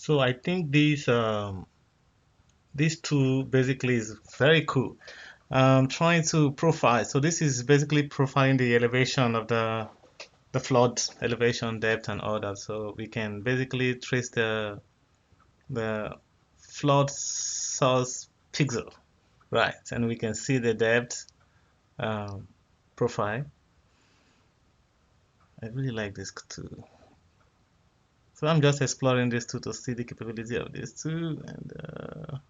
So I think these two basically is very cool. Trying to profile. So this is basically profiling the elevation of the flood elevation, depth, and all that. So we can basically trace the flood source pixel, right? And we can see the depth um, profile. I really like this too. So I'm just exploring this tool to see the capability of this tool, and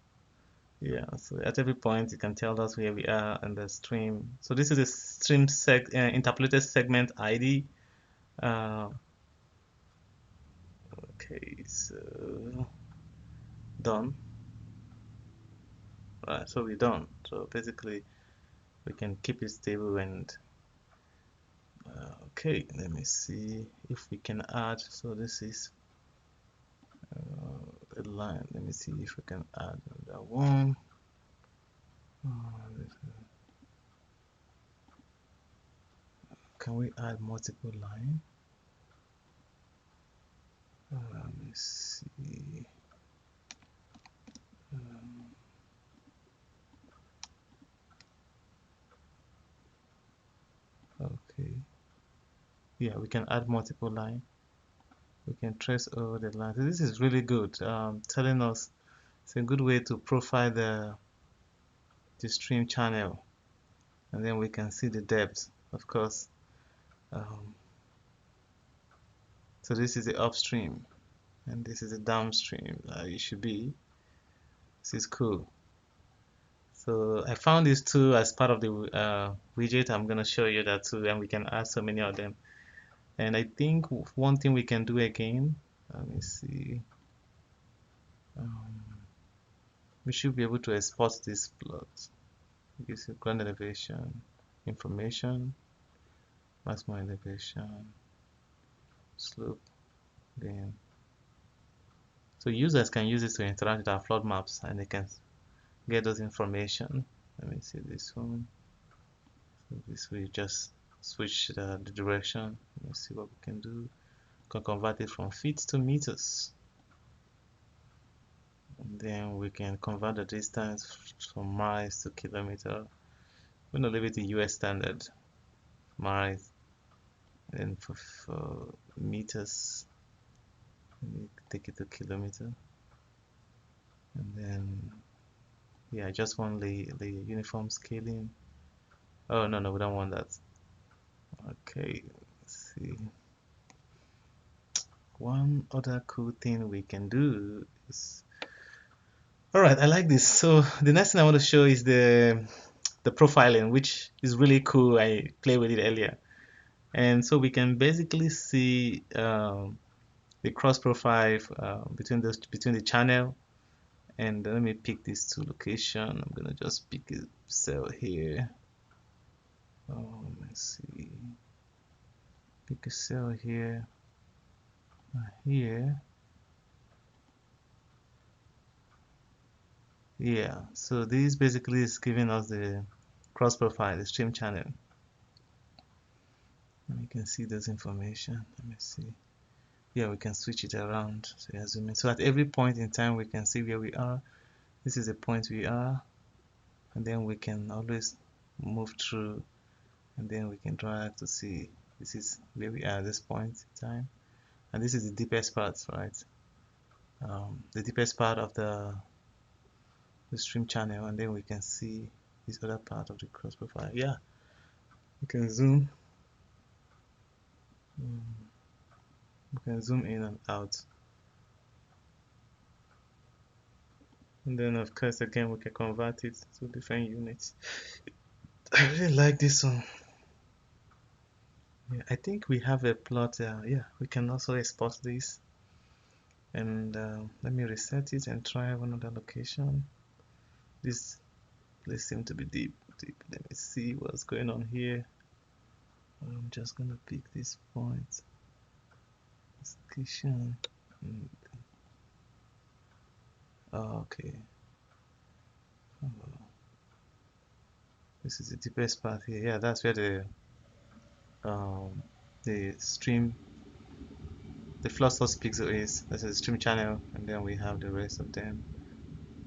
yeah, so at every point you can tell us where we are in the stream. So this is a stream interpolated segment ID. Uh, okay, so done. Right, so we're done. So basically we can keep it stable and okay, let me see if we can add. So this is a line. Let me see if we can add that one. Can we add multiple line? Let me see. Okay. Yeah, we can add multiple line. We can trace over the line. So this is really good. Telling us it's a good way to profile the stream channel, and then we can see the depth, of course. Um, so this is the upstream, and this is the downstream. It should be. This is cool. So I found these two as part of the widget. I'm gonna show you that too, and we can add so many of them. And I think one thing we can do again, let me see, um, we should be able to export this plot. Gives you ground elevation, information, maximum elevation, slope, then. So users can use this to interact with our flood maps and they can get those information. Let me see this one. So this will just switch the direction. Let me see what we can do. We can convert it from feet to meters. And then we can convert the distance from miles to kilometer. We're going to leave it to US standard, miles, and for meters, let me take it to kilometer. And then, yeah, I just want the uniform scaling. Oh, no, we don't want that. Okay, let's see. One other cool thing we can do is, all right, I like this. So the next thing I want to show is the profiling, which is really cool. I played with it earlier. And so we can basically see the cross profile between the channel. And let me pick these two location. I'm gonna just pick a cell here. Let's see. Pick a cell here. Here. Yeah. So this basically is giving us the cross profile, the stream channel. And you can see this information. Let me see. Yeah, we can switch it around. So yeah, zoom in. So at every point in time, we can see where we are. This is the point we are, and then we can always move through, and then we can drag to see this is where we are at this point in time, and this is the deepest part, right? The deepest part of the stream channel, and then we can see this other part of the cross profile. Yeah, we can zoom. We can zoom in and out, and then of course again we can convert it to different units. I really like this one. Yeah, I think we have a plot. Yeah, we can also export this, and let me reset it and try another location. This place seems to be deep. Let me see what's going on here. I'm just gonna pick this point. Location. Oh, okay. Oh, this is the deepest part here. Yeah, that's where the stream the flood source pixel is. This is stream channel, and then we have the rest of them.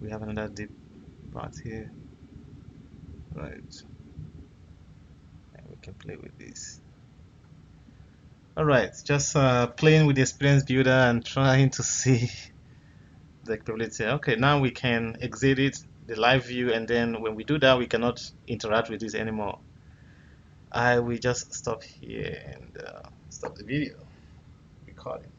We have another deep part here, right? And we can play with this. Alright, just playing with the experience builder and trying to see the capability. Okay, now we can exit it, the live view, and then when we do that, we cannot interact with this anymore. I will just stop here and stop the video recording.